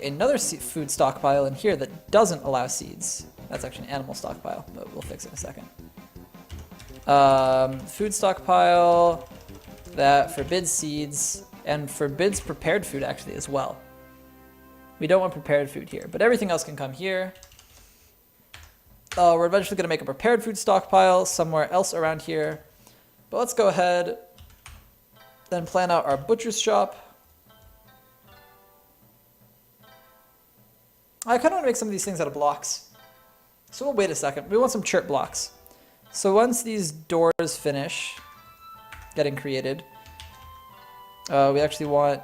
another food stockpile in here that doesn't allow seeds. That's actually an animal stockpile, but we'll fix it in a second. Food stockpile that forbids seeds and forbids prepared food actually as well. We don't want prepared food here, but everything else can come here. We're eventually going to make a prepared food stockpile somewhere else around here. But let's go ahead and plan out our butcher's shop. I kind of want to make some of these things out of blocks. So we'll wait a second. We want some chirp blocks. So once these doors finish getting created, we actually want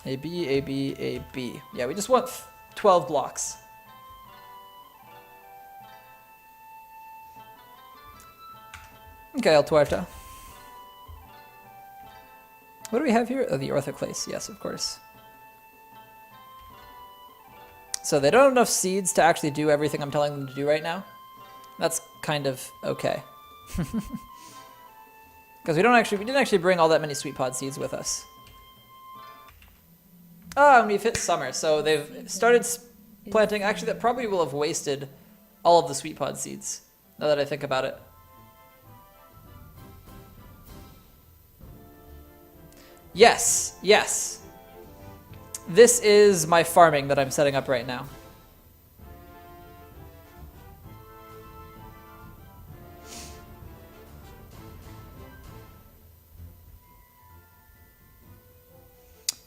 a B, a B, a B. Yeah, we just want 12 blocks. Okay, El Tuerto. What do we have here? Oh, the orthoclase. Yes, of course. So they don't have enough seeds to actually do everything I'm telling them to do right now. That's kind of okay. Because we didn't actually bring all that many sweet pod seeds with us. Oh, and we've hit summer, so they've started planting. Actually, that probably will have wasted all of the sweet pod seeds, now that I think about it. Yes, yes. This is my farming that I'm setting up right now.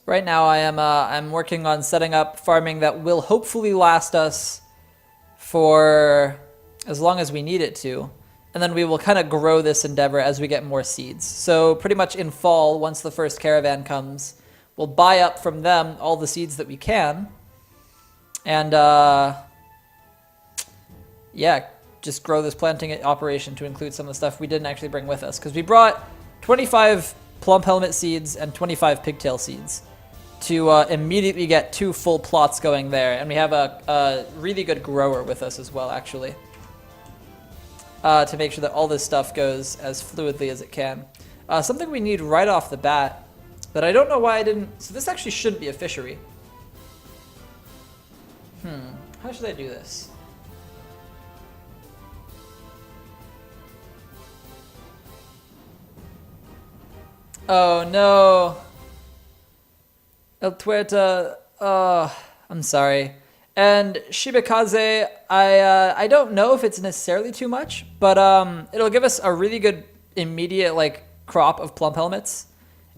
Right now I'm working on setting up farming that will hopefully last us for as long as we need it to. And then we will kind of grow this endeavor as we get more seeds. So pretty much in fall, once the first caravan comes, we'll buy up from them all the seeds that we can. And yeah, just grow this planting operation to include some of the stuff we didn't actually bring with us. Because we brought 25 plump helmet seeds and 25 pigtail seeds to immediately get 2 full plots going there. And we have a really good grower with us as well, actually. To make sure that all this stuff goes as fluidly as it can. Something we need right off the bat that I don't know why I didn't... So this actually shouldn't be a fishery. How should I do this? Oh no. El Tuerta, I'm sorry. And Shibikaze, I don't know if it's necessarily too much, but it'll give us a really good immediate like crop of plump helmets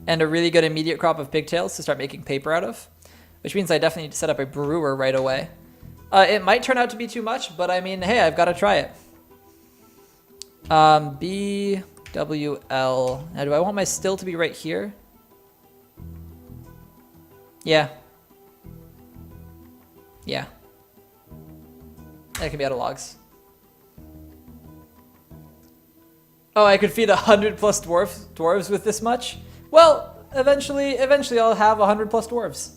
and a really good immediate crop of pigtails to start making paper out of, which means I definitely need to set up a brewer right away. It might turn out to be too much, but I mean, hey, I've got to try it. BWL. Now, do I want my still to be right here? Yeah. Yeah. That can be out of logs. Oh, I could feed 100 plus dwarves with this much? Well, eventually I'll have 100 plus dwarves.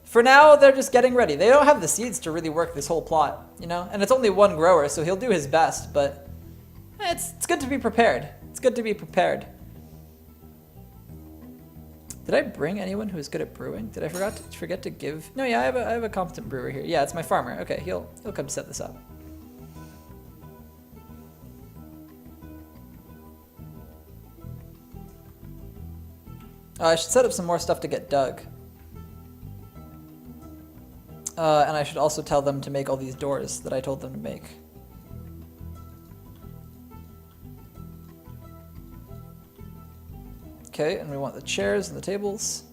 For now, they're just getting ready. They don't have the seeds to really work this whole plot, you know? And it's only one grower, so he'll do his best, but it's good to be prepared. It's good to be prepared. Did I bring anyone who is good at brewing? Did I forget to give? No, yeah, I have a competent brewer here. Yeah, it's my farmer. Okay, he'll come set this up. I should set up some more stuff to get dug. And I should also tell them to make all these doors that I told them to make. Okay, and we want the chairs and the tables.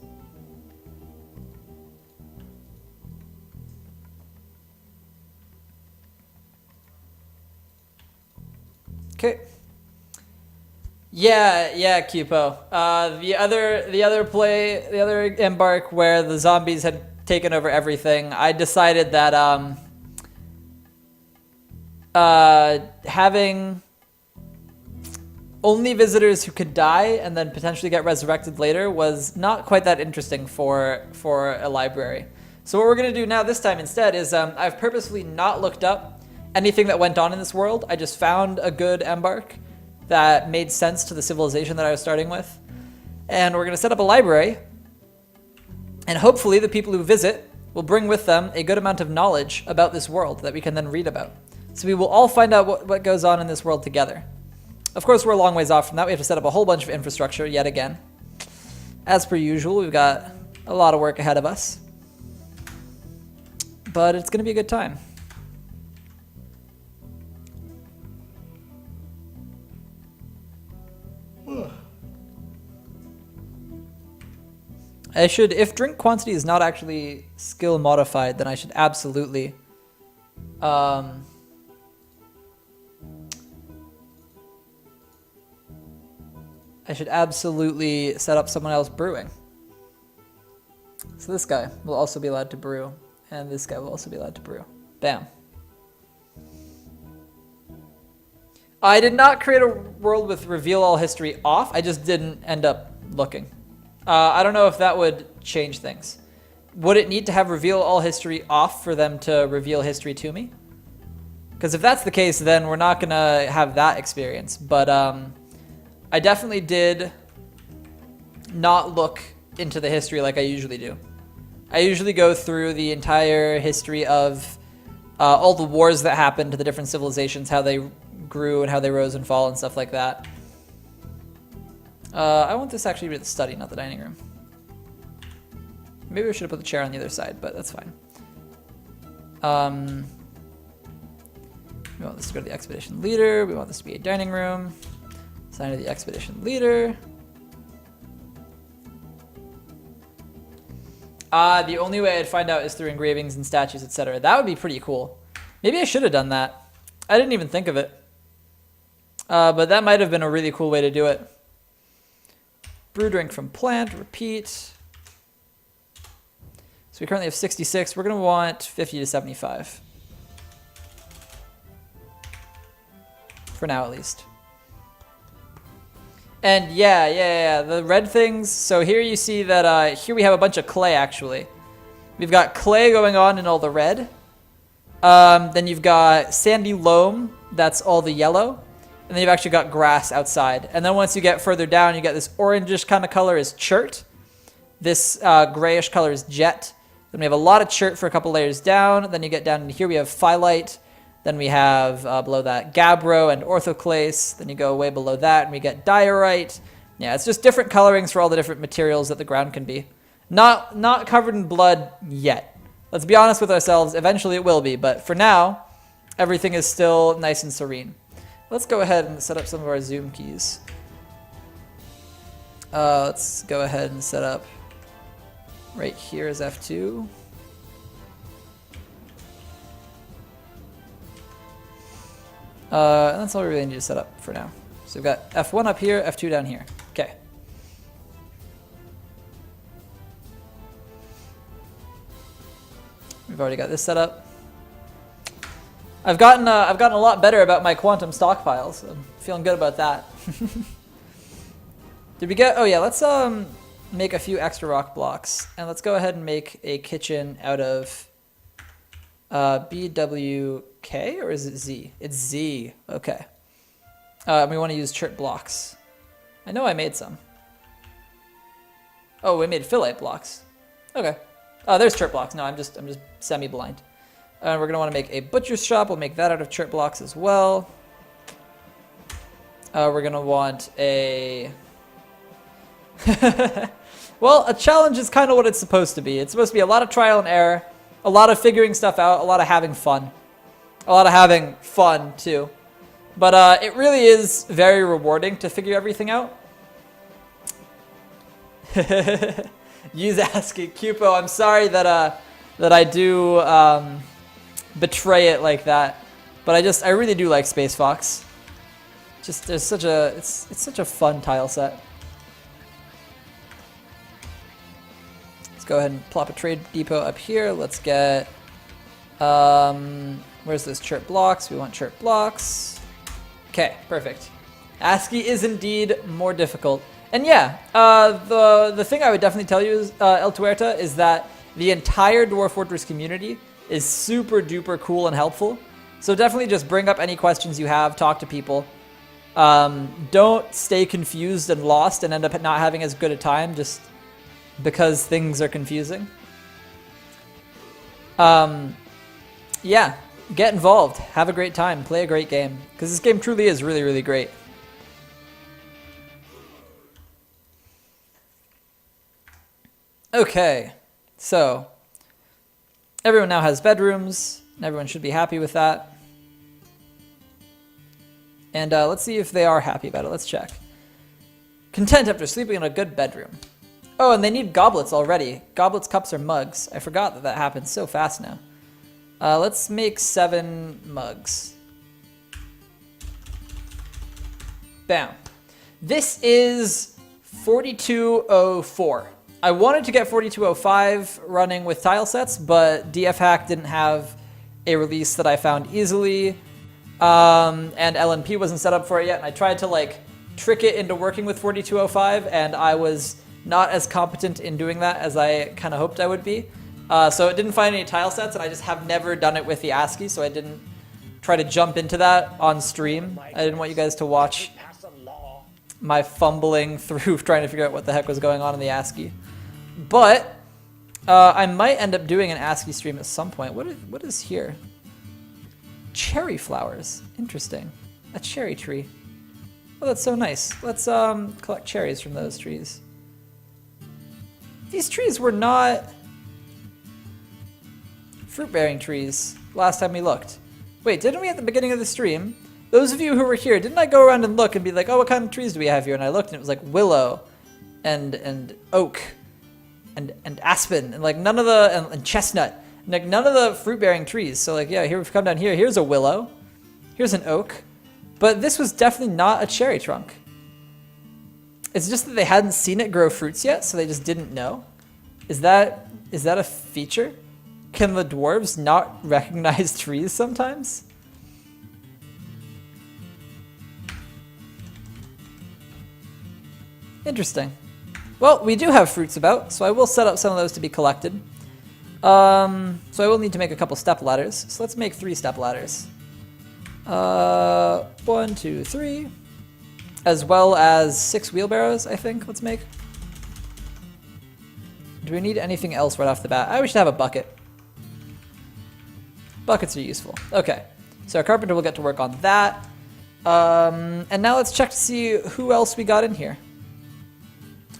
Okay. Yeah, Cupo. The other embark where the zombies had taken over everything, I decided that having only visitors who could die and then potentially get resurrected later was not quite that interesting for a library. So what we're going to do now this time instead is I've purposefully not looked up anything that went on in this world. I just found a good embark that made sense to the civilization that I was starting with. And we're going to set up a library. And hopefully the people who visit will bring with them a good amount of knowledge about this world that we can then read about. So we will all find out what goes on in this world together. Of course, we're a long ways off from that. We have to set up a whole bunch of infrastructure yet again. As per usual, we've got a lot of work ahead of us. But it's going to be a good time. I should, if drink quantity is not actually skill modified, then I should absolutely set up someone else brewing. So this guy will also be allowed to brew, and this guy will also be allowed to brew. Bam. I did not create a world with reveal all history off. I just didn't end up looking. I don't know if that would change things. Would it need to have reveal all history off for them to reveal history to me? Because if that's the case, then we're not going to have that experience. But I definitely did not look into the history like I usually do. I usually go through the entire history of all the wars that happened to the different civilizations, how they grew and how they rose and fall and stuff like that. I want this actually to be the study, not the dining room. Maybe we should have put the chair on the other side, but that's fine. We want this to go to the expedition leader. We want this to be a dining room. Assign to the expedition leader. The only way I'd find out is through engravings and statues, etc. That would be pretty cool. Maybe I should have done that. I didn't even think of it. But that might have been a really cool way to do it. Brew drink from plant, repeat. So we currently have 66. We're going to want 50 to 75. For now, at least. And yeah, the red things. So here you see that here we have a bunch of clay, actually. We've got clay going on in all the red. Then you've got sandy loam. That's all the yellow. And then you've actually got grass outside. And then once you get further down, you get this orangish kind of color is chert. This grayish color is jet. Then we have a lot of chert for a couple layers down. Then you get down here, we have phyllite. Then we have below that gabbro and orthoclase. Then you go way below that and we get diorite. Yeah, it's just different colorings for all the different materials that the ground can be. Not covered in blood yet. Let's be honest with ourselves. Eventually it will be. But for now, everything is still nice and serene. Let's go ahead and set up some of our zoom keys. Let's go ahead and set up right here is F2. And that's all we really need to set up for now. So we've got F1 up here, F2 down here. Okay. We've already got this set up. I've gotten a lot better about my quantum stockpiles. I'm feeling good about that. Did we get? Oh yeah, let's make a few extra rock blocks, and let's go ahead and make a kitchen out of BWK, or is it Z? It's Z. Okay. We want to use chert blocks. I know I made some. Oh, we made phyllite blocks. Okay. There's chert blocks. No, I'm just semi-blind. And we're going to want to make a butcher's shop. We'll make that out of chert blocks as well. We're going to want a... Well, a challenge is kind of what it's supposed to be. It's supposed to be a lot of trial and error, a lot of figuring stuff out, a lot of having fun. A lot of having fun, too. But it really is very rewarding to figure everything out. Use ASCII. Cupo, I'm sorry that I do... betray it like that, but I really do like Space Fox. Just there's such a it's such a fun tile set. Let's go ahead and plop a trade depot up here. Let's get where's this chert blocks? We want chert blocks. Okay, perfect. ASCII is indeed more difficult, and yeah, the thing I would definitely tell you is El Tuerta is that the entire Dwarf Fortress community is super duper cool and helpful. So definitely just bring up any questions you have, talk to people. Don't stay confused and lost and end up not having as good a time just because things are confusing. Yeah, get involved. Have a great time. Play a great game. Because this game truly is really, really great. Okay, so everyone now has bedrooms, and everyone should be happy with that. And let's see if they are happy about it. Let's check. Content after sleeping in a good bedroom. Oh, and they need goblets already. Goblets, cups, or mugs. I forgot that that happens so fast now. Let's make 7 mugs. Bam. This is 4204. I wanted to get 4205 running with tile sets, but DF Hack didn't have a release that I found easily. And LNP wasn't set up for it yet, and I tried to like trick it into working with 4205, and I was not as competent in doing that as I kind of hoped I would be. So it didn't find any tile sets, and I just have never done it with the ASCII, so I didn't try to jump into that on stream. I didn't want you guys to watch my fumbling through trying to figure out what the heck was going on in the ASCII. But I might end up doing an ASCII stream at some point. What is here? Cherry flowers. Interesting. A cherry tree. Oh, that's so nice. Let's collect cherries from those trees. These trees were not fruit-bearing trees last time we looked. Wait, didn't we at the beginning of the stream? Those of you who were here, didn't I go around and look and be like, oh, what kind of trees do we have here? And I looked and it was like willow and oak and aspen and like none of the, and chestnut. And like none of the fruit-bearing trees. So like, yeah, here we've come down here. Here's a willow. Here's an oak. But this was definitely not a cherry trunk. It's just that they hadn't seen it grow fruits yet, so they just didn't know. Is that a feature? Can the dwarves not recognize trees sometimes? Interesting. Well, we do have fruits about, so I will set up some of those to be collected. So I will need to make a couple step ladders. So let's make 3 step ladders. 1, 2, 3. As well as 6 wheelbarrows, I think. Let's make. Do we need anything else right off the bat? I wish to have a bucket. Buckets are useful. Okay. So our carpenter will get to work on that. And now let's check to see who else we got in here.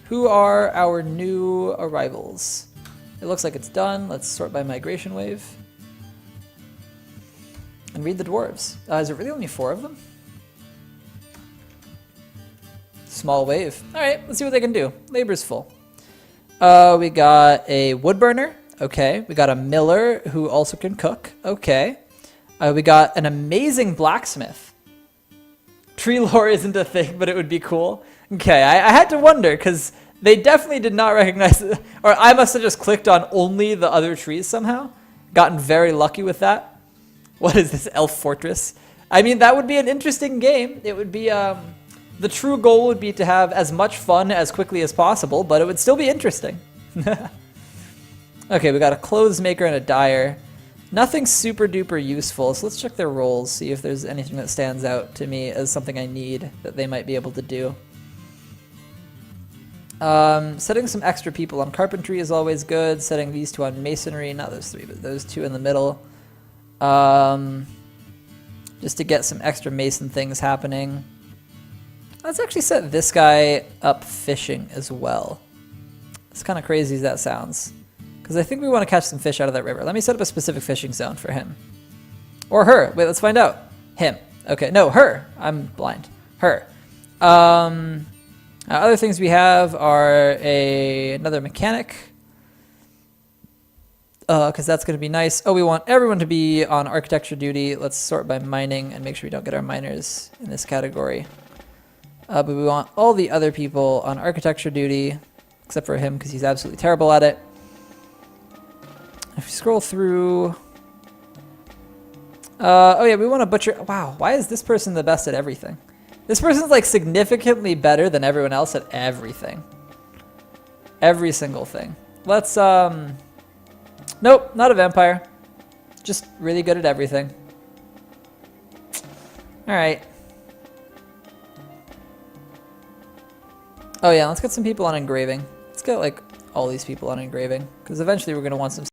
Who are our new arrivals? It looks like it's done. Let's sort by migration wave. And read the dwarves. Is there really only 4 of them? Small wave. Alright, let's see what they can do. Labor's full. We got a wood burner. Okay. We got a miller who also can cook. Okay. We got an amazing blacksmith. Tree lore isn't a thing, but it would be cool. Okay, I had to wonder because they definitely did not recognize it. Or I must have just clicked on only the other trees somehow. Gotten very lucky with that. What is this, Elf Fortress? I mean, that would be an interesting game. It would be, the true goal would be to have as much fun as quickly as possible, but it would still be interesting. Okay, we got a clothes maker and a dyer. Nothing super duper useful, so let's check their roles, see if there's anything that stands out to me as something I need that they might be able to do. Setting some extra people on carpentry is always good. Setting these 2 on masonry, not those 3, but those 2 in the middle. Just to get some extra mason things happening. Let's actually set this guy up fishing as well. It's kind of crazy as that sounds. Because I think we want to catch some fish out of that river. Let me set up a specific fishing zone for him. Or her. Wait, let's find out. Him. Okay, no, her. I'm blind. Her. Other things we have are another mechanic. Because that's going to be nice. Oh, we want everyone to be on architecture duty. Let's sort by mining and make sure we don't get our miners in this category. But we want all the other people on architecture duty, except for him because he's absolutely terrible at it. If you scroll through... oh yeah, we want a butcher. Wow, why is this person the best at everything? This person's like significantly better than everyone else at everything. Every single thing. Let's, nope, not a vampire. Just really good at everything. Alright. Oh yeah, let's get some people on engraving. Let's get like all these people on engraving, because eventually we're going to want some